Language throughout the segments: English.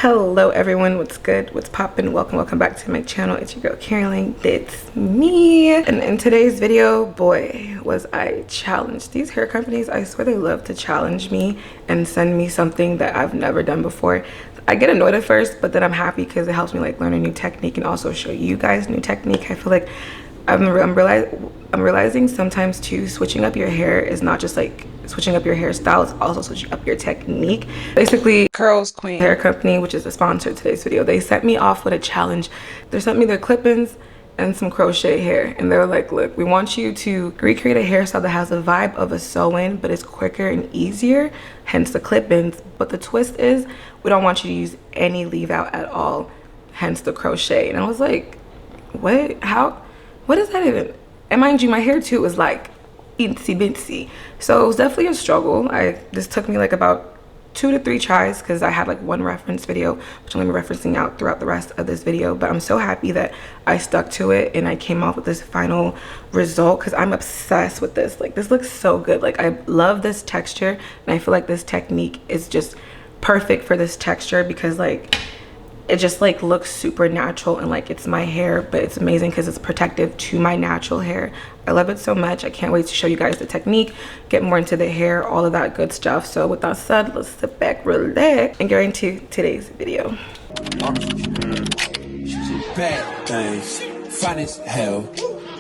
Hello everyone, what's good, what's poppin'? Welcome back to my channel. It's your girl Caroline, it's me. And in today's video, boy was I challenged. These hair companies, I swear they love to challenge me and send me something that I've never done before. I get annoyed at first, but then I'm happy because it helps me like learn a new technique and also show you guys new technique. I feel like I'm realizing sometimes too, switching up your hair is not just like switching up your hairstyle, it's also switching up your technique. Basically, CurlsQueen hair company, which is the sponsor of today's video, they sent me off with a challenge. They sent me their clip-ins and some crochet hair, and they were like, look, we want you to recreate a hairstyle that has the vibe of a sew-in, but it's quicker and easier, hence the clip-ins. But the twist is we don't want you to use any leave out at all, hence the crochet. And I was like, what? How? What is that even? And mind you, my hair too was like itsy bitsy, so it was definitely a struggle. This took me like about 2 to 3 tries because I had like one reference video, which I'm gonna be referencing out throughout the rest of this video. But I'm so happy that I stuck to it and I came off with this final result because I'm obsessed with this. Like, this looks so good. Like, I love this texture, and I feel like this technique is just perfect for this texture because like it just like looks super natural and like it's my hair, but it's amazing because it's protective to my natural hair. I love it so much. I can't wait to show you guys the technique, get more into the hair, all of that good stuff. So with that said, let's sit back, relax, and get into today's video. She's a bad thing, fine as hell,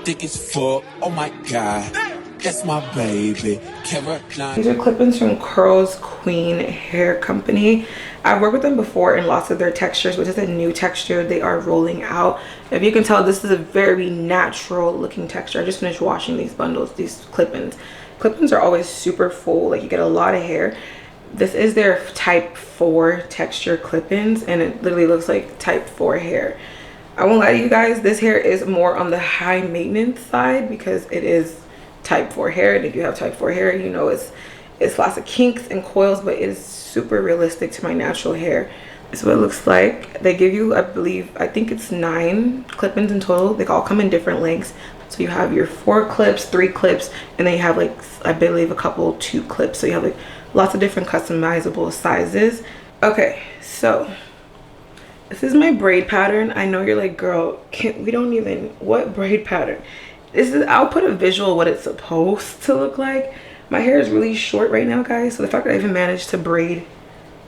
thick as fuck, oh my god, that's my baby, Caroline. These are clip-ins from CurlsQueen hair company. I've worked with them before in lots of their textures, which is a new texture they are rolling out. If you can tell, this is a very natural looking texture. I just finished washing these bundles, these clip-ins. Clip-ins are always super full, like you get a lot of hair. This is their type 4 texture clip-ins, and it literally looks like type 4 hair. I won't lie to you guys, this hair is more on the high maintenance side because it is type 4 hair, and if you have type 4 hair, you know it's lots of kinks and coils, but it is super realistic to my natural hair. This is what it looks like. They give you, I think it's 9 clip-ins in total. They all come in different lengths. So you have your 4 clips, 3 clips, and then you have like, I believe a couple 2 clips. So you have like lots of different customizable sizes. Okay, so this is my braid pattern. I know you're like, girl, what braid pattern? I'll put a visual what it's supposed to look like. My hair is really short right now, guys, so the fact that I even managed to braid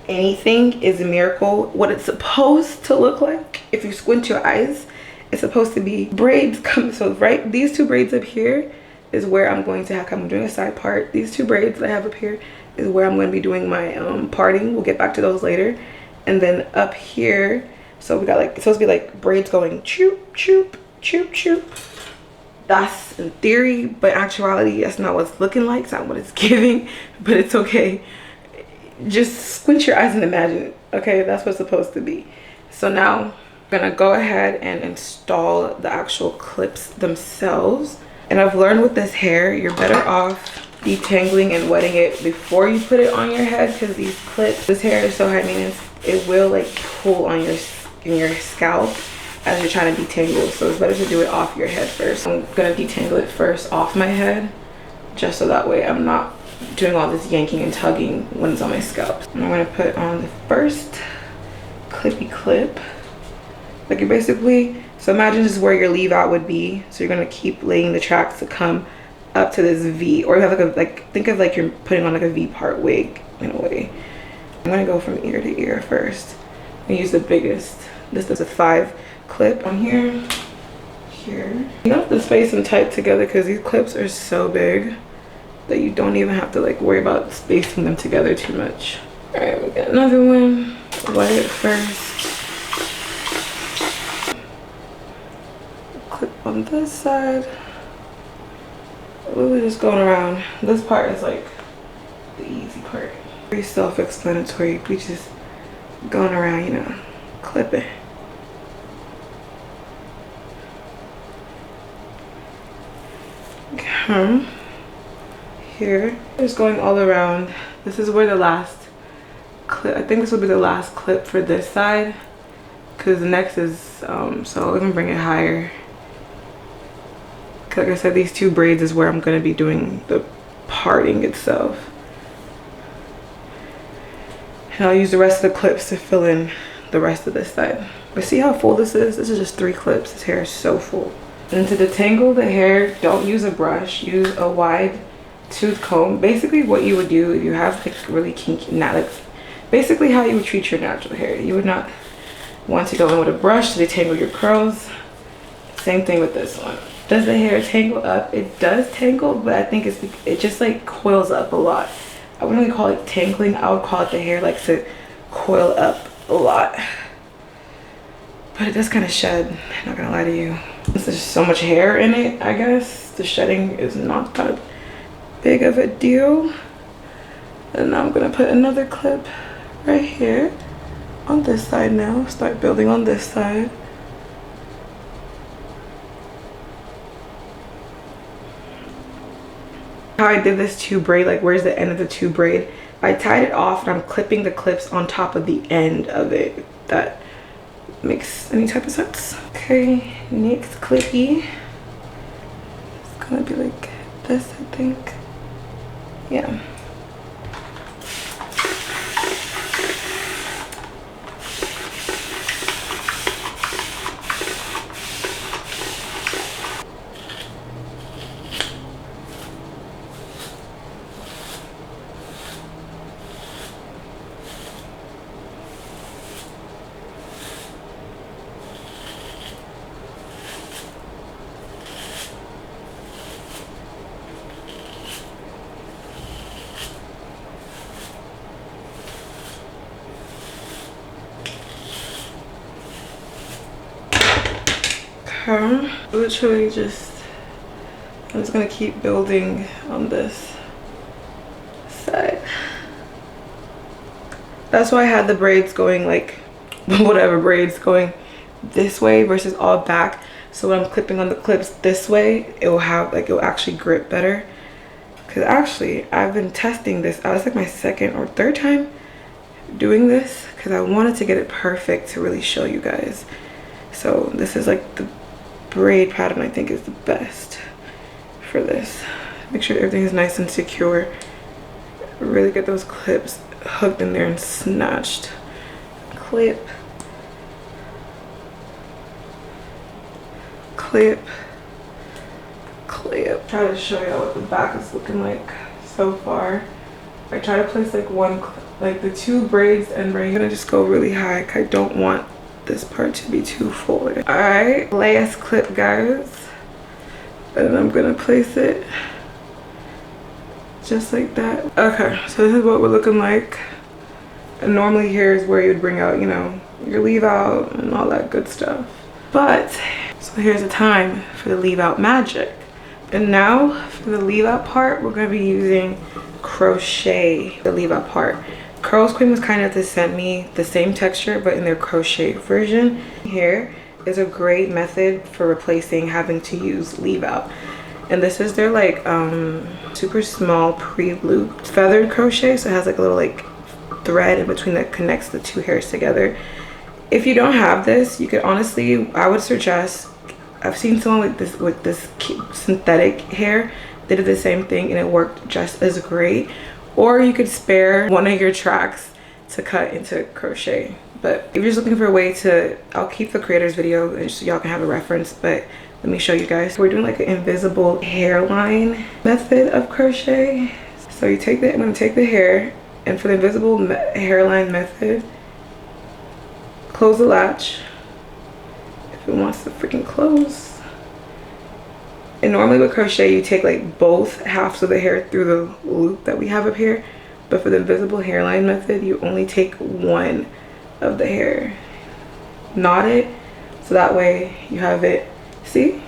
anything is a miracle. What it's supposed to look like, if you squint your eyes, it's supposed to be braids come. So right, these 2 braids up here is where I'm going to have, I'm doing a side part. These 2 braids that I have up here is where I'm going to be doing my parting. We'll get back to those later. And then up here, so we got like, it's supposed to be like braids going choop choop choop choop. That's in theory, but actuality, that's not what it's looking like. It's not what it's giving, but it's okay. Just squint your eyes and imagine it. Okay, that's what's supposed to be. So now I'm gonna go ahead and install the actual clips themselves. And I've learned with this hair, you're better off detangling and wetting it before you put it on your head, because these clips, this hair is so high maintenance, it will like pull on your scalp as you're trying to detangle. So it's better to do it off your head first. I'm gonna detangle it first off my head, just so that way I'm not doing all this yanking and tugging when it's on my scalp. And I'm gonna put on the first clippy clip. Like, you basically, so imagine this is where your leave out would be. So you're gonna keep laying the tracks to come up to this V, or you have like think of like you're putting on like a V part wig in a way. I'm gonna go from ear to ear first. I use the biggest. This is a 5 clip on here. You have to space them tight together because these clips are so big that you don't even have to like worry about spacing them together too much. All right, we got another one. Wet it first. Clip on this side. We're just going around. This part is like the easy part. Very self-explanatory. We just going around, you know, clipping. Here, just going all around. This is where the last clip, I think this will be the last clip for this side, because the next is so we can bring it higher. Like I said, these 2 braids is where I'm going to be doing the parting itself. And I'll use the rest of the clips to fill in the rest of this side. But see how full this is? This is just 3 clips. This hair is so full. And to detangle the hair, don't use a brush. Use a wide tooth comb. Basically what you would do if you have like really kinky, not like, basically how you would treat your natural hair. You would not want to go in with a brush to detangle your curls. Same thing with this one. Does the hair tangle up? It does tangle, but I think it just like coils up a lot. I wouldn't really call it tangling. I would call it the hair likes to coil up a lot. But it does kind of shed, not gonna lie to you. There's so much hair in it, I guess. The shedding is not that big of a deal. And now I'm gonna put another clip right here on this side now. Start building on this side. How I did this 2 braid, like where's the end of the 2 braid? I tied it off and I'm clipping the clips on top of the end of it. If that makes any type of sense. Okay, next clippy. It's gonna be like this, I think. Yeah. Literally just, I'm just gonna keep building on this side. That's why I had the braids going like, whatever braids going this way versus all back. So when I'm clipping on the clips this way, it will have like, it will actually grip better. Cause actually I've been testing this out. It's like my 2nd or 3rd time doing this because I wanted to get it perfect to really show you guys. So this is like the braid pattern I think is the best for this. Make sure everything is nice and secure. Really get those clips hooked in there and snatched. Clip, clip, clip. Try to show you what the back is looking like so far. I try to place like like the 2 braids and braid. I'm gonna just go really high because I don't want this part to be too full. All right, last clip, guys, and I'm gonna place it just like that. Okay, so this is what we're looking like. And normally here is where you would bring out, you know, your leave out and all that good stuff. But so here's the time for the leave out magic. And now for the leave out part, we're gonna be using crochet the leave out part. CurlsQueen was kind enough to send me the same texture but in their crochet version. Here is a great method for replacing having to use leave out. And this is their like super small pre-looped feathered crochet. So it has like a little like thread in between that connects the 2 hairs together. If you don't have this, you could honestly, I would suggest, I've seen someone with this synthetic hair. They did the same thing and it worked just as great. Or you could spare one of your tracks to cut into crochet. But if you're just looking for a way to, I'll keep the creator's video and so y'all can have a reference, but let me show you guys. We're doing like an invisible hairline method of crochet. So you take the, I'm gonna take the hair, and for the invisible hairline method, close the latch if it wants to freaking close. And normally with crochet, you take like both halves of the hair through the loop that we have up here. But for the invisible hairline method, you only take one of the hair. Knot it, so that way you have it, see?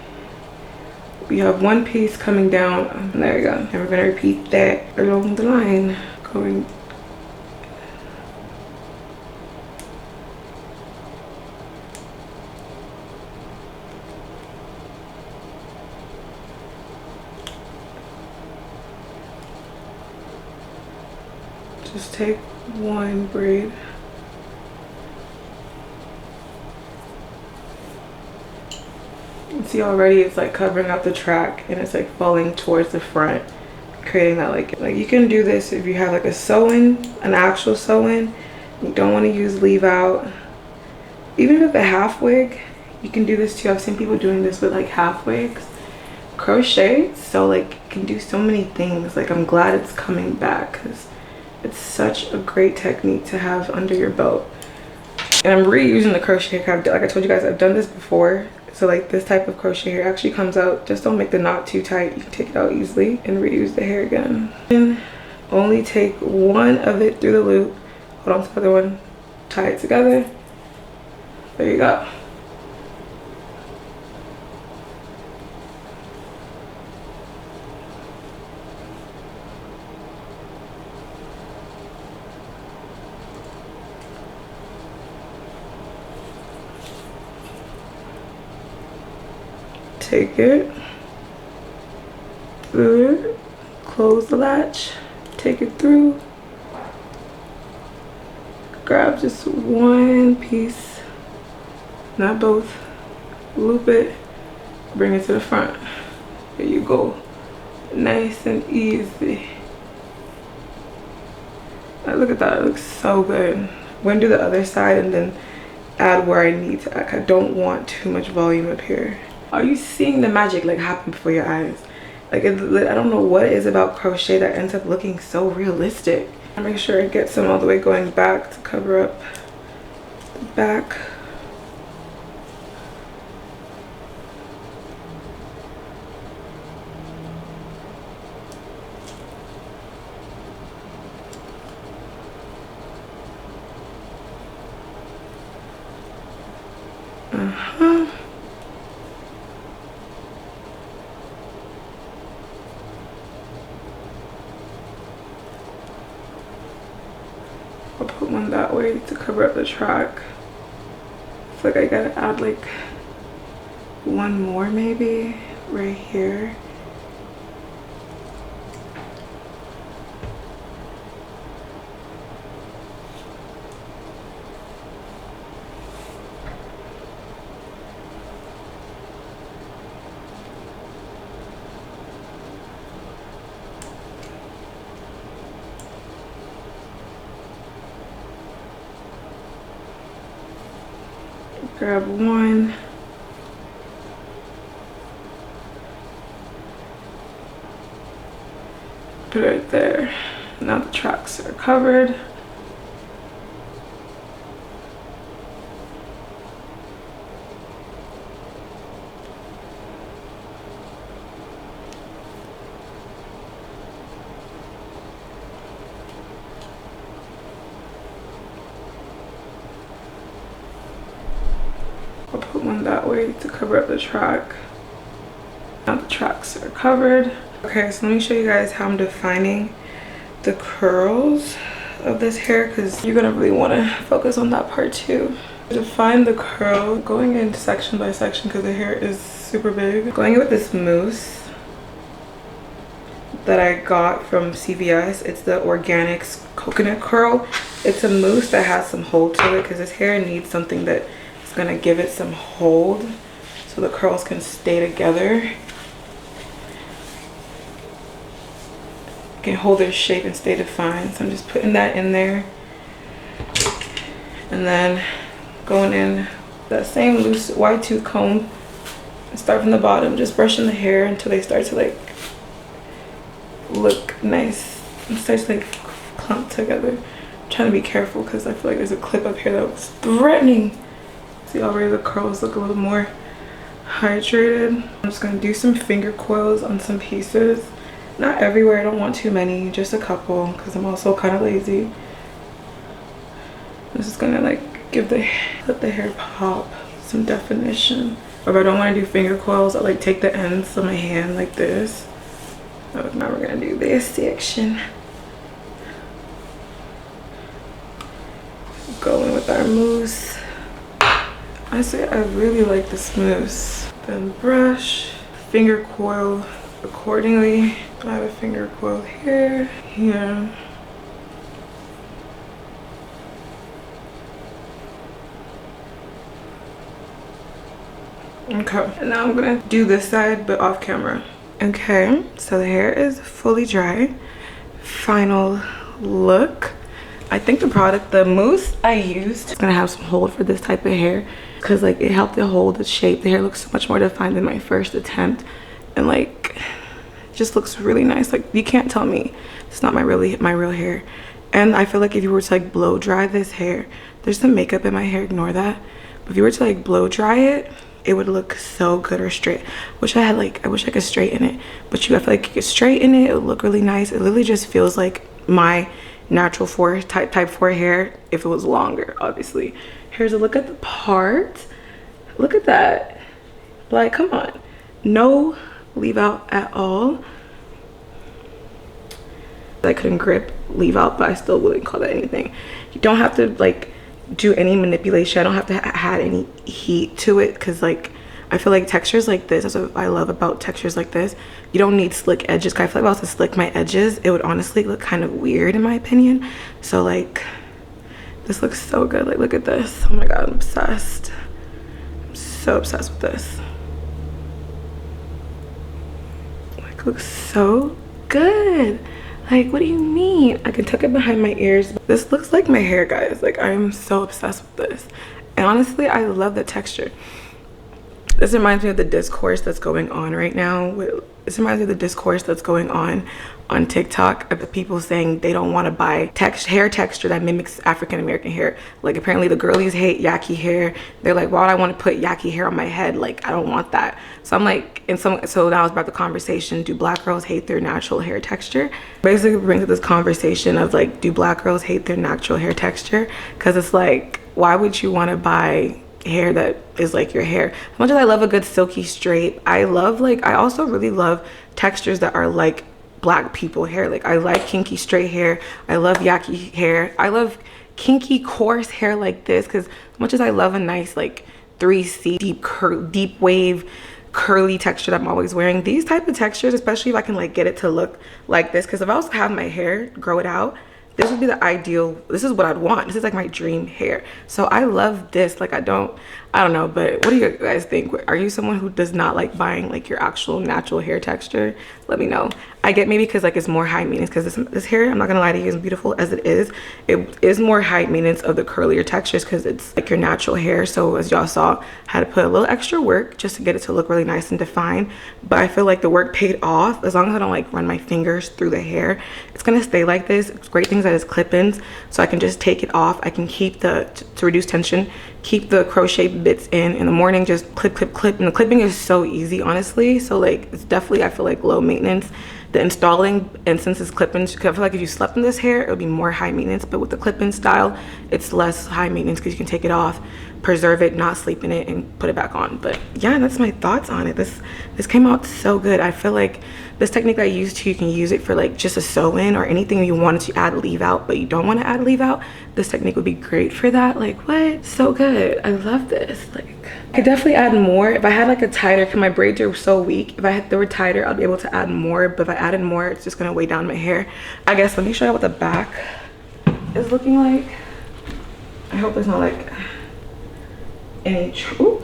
We have one piece coming down, and there you go. And we're gonna repeat that along the line, going. Just take one braid. You see already it's like covering up the track and it's like falling towards the front, creating that like you can do this if you have like a sew-in, an actual sew-in. You don't want to use leave out. even with a half wig, you can do this too. I've seen people doing this with like half wigs. Crochet, so like you can do so many things. Like I'm glad it's coming back because it's such a great technique to have under your belt. And I'm reusing the crochet hair. Like I told you guys, I've done this before. So like this type of crochet hair actually comes out. Just don't make the knot too tight. You can take it out easily and reuse the hair again. And only take one of it through the loop. Hold on to the other one. Tie it together. There you go. Take it through it, close the latch, take it through, grab just one piece, not both, loop it, bring it to the front. There you go, nice and easy. Look at that, it looks so good. I'm gonna do the other side and then add where I need to add. I don't want too much volume up here. Are you seeing the magic like happen before your eyes? Like I don't know what it is about crochet that ends up looking so realistic. I make sure I get some all the way going back to cover up the back. I'll put one that way to cover up the track. It's like I gotta add like one more maybe right here. Grab one. Put it right there. Now the tracks are covered. I'll put one that way to cover up the track. Now the tracks are covered. Okay, so let me show you guys how I'm defining the curls of this hair because you're gonna really want to focus on that part too. Define the curl, going in section by section because the hair is super big. Going in with this mousse that I got from CVS. It's the Organics Coconut Curl. It's a mousse that has some hold to it because this hair needs something that is gonna give it some hold so the curls can stay together. Can hold their shape and stay defined. So I'm just putting that in there. And then going in that same loose wide tooth comb and start from the bottom, just brushing the hair until they start to like look nice and start to like clump together. I'm trying to be careful because I feel like there's a clip up here that was threatening. See already the curls look a little more hydrated. I'm just gonna do some finger coils on some pieces. Not everywhere, I don't want too many, just a couple because I'm also kind of lazy. This is gonna like let the hair pop some definition. Or if I don't want to do finger coils, I like take the ends of my hand like this. So now we're gonna do this section. Going with our mousse. I say I really like this mousse. Then brush, finger coil accordingly. I have a finger coil here, here. Okay, and now I'm gonna do this side but off camera. Okay, so the hair is fully dry. Final look. I think the mousse I used is gonna have some hold for this type of hair, because like it helped to hold the shape. The hair looks so much more defined than my first attempt, and like it just looks really nice. Like you can't tell me it's not my real hair. And I feel like if you were to like blow dry this hair, there's some makeup in my hair, ignore that, but if you were to like blow dry it, it would look so good. Or straight, I wish I could straighten it, but I feel like you could straighten it, it would look really nice. It literally just feels like my natural type 4 hair if it was longer. Obviously, here's a look at the part. Look at that, like come on, no leave out at all. I couldn't grip leave out, but I still wouldn't call that anything. You don't have to like do any manipulation. I don't have to add any heat to it, because like I feel like textures like this, that's what I love about textures like this, you don't need slick edges. I feel like if I was to slick my edges, it would honestly look kind of weird in my opinion. So like this looks so good. Like look at this, oh my god, I'm obsessed. I'm so obsessed with this. Like looks so good. Like what do you mean? I can tuck it behind my ears. This looks like my hair, guys. Like I'm so obsessed with this, and honestly I love the texture. This reminds me of the discourse that's going on right now. This reminds me of the discourse that's going on TikTok of the people saying they don't want to buy hair texture that mimics African American hair. Like apparently the girlies hate yaki hair. They're like, why would I want to put yaki hair on my head? Like I don't want that. So I'm like, so that was about the conversation. Do black girls hate their natural hair texture? Basically brings up this conversation of like, do black girls hate their natural hair texture? Because it's like, why would you want to buy hair that is like your hair? As much as I love a good silky straight, I also really love textures that are like black people hair. Like I like kinky straight hair, I love yaki hair, I love kinky coarse hair like this, because as much as I love a nice like 3C deep wave curly texture that I'm always wearing, these type of textures, especially if I can like get it to look like this, because if I was to have my hair grow it out, this would be the ideal. This is what I'd want. This is like my dream hair. So I love this. Like I don't know, but what do you guys think? Are you someone who does not like buying like your actual natural hair texture? Let me know. I get maybe because like it's more high maintenance, because this hair, I'm not gonna lie to you, as beautiful as it is more high maintenance of the curlier textures, because it's like your natural hair. So as y'all saw, I had to put a little extra work just to get it to look really nice and defined, but I feel like the work paid off. As long as I don't like run my fingers through the hair, it's gonna stay like this. It's great things that is clip-ins, so I can just take it off. I can keep to reduce tension, keep the crochet bits in the morning, just clip, and the clipping is so easy, honestly. So like it's definitely, I feel like, low maintenance. The installing, and since it's clip-ins, I feel like if you slept in this hair, it would be more high maintenance, but with the clip-in style, it's less high maintenance, because you can take it off, preserve it, not sleep in it, and put it back on. But yeah, that's my thoughts on it. This came out so good. I feel like this technique I used, you can use it for like just a sew-in or anything you wanted to add leave out, but you don't want to add leave out. This technique would be great for that. Like what? So good. I love this. Like I could definitely add more if I had like a tighter, because my braids are so weak. If they were tighter, I'd be able to add more, but if I added more, it's just gonna weigh down my hair. I guess let me show you what the back is looking like. I hope there's not like any ooh,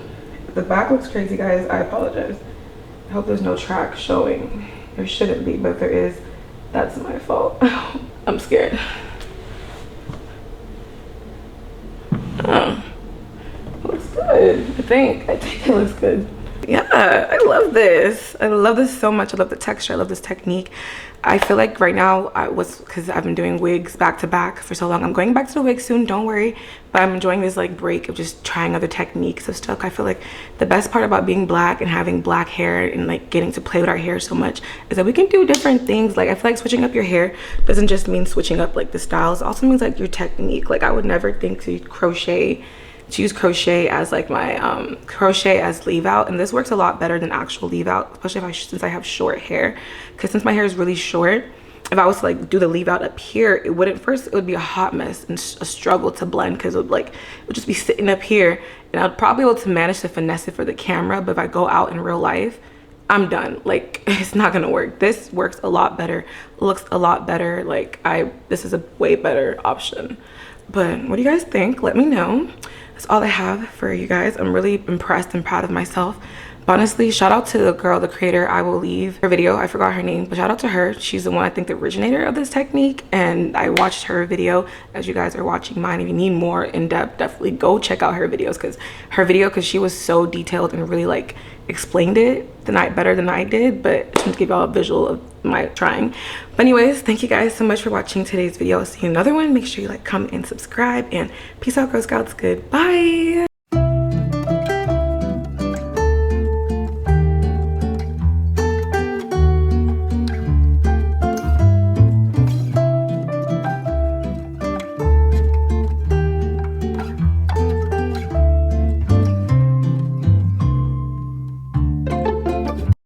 the back looks crazy, guys. I apologize. I hope there's no track showing. There shouldn't be, but if there is, that's my fault. I'm scared. Looks good. I think it looks good. Yeah, I love this. I love this so much. I love the texture. I love this technique. I feel like right now, because I've been doing wigs back to back for so long. I'm going back to the wig soon, don't worry. But I'm enjoying this like break of just trying other techniques of stuff. I feel like the best part about being black and having black hair and like getting to play with our hair so much is that we can do different things. Like I feel like switching up your hair doesn't just mean switching up like the styles. It also means like your technique. Like I would never think to use crochet as like my crochet as leave out, and this works a lot better than actual leave out, especially since I have short hair, because since my hair is really short, if I was to like do the leave out up here, it would be a hot mess and a struggle to blend, because it would just be sitting up here, and I'd probably be able to manage to finesse it for the camera, but if I go out in real life, I'm done. Like it's not gonna work. This works a lot better, looks a lot better. Like this is a way better option. But what do you guys think? Let me know. that's all I have for you guys. I'm really impressed and proud of myself. But honestly, shout out to the girl, the creator. I will leave her video. I forgot her name, but shout out to her. She's the one, I think, the originator of this technique. And I watched her video as you guys are watching mine. If you need more in depth, definitely go check out her videos, because she was so detailed and really like explained it better than I did. But I just want to give y'all a visual of my trying. But anyways, thank you guys so much for watching today's video. I'll see you in another one. Make sure you like, comment, and subscribe. And peace out, Girl Scouts. Goodbye.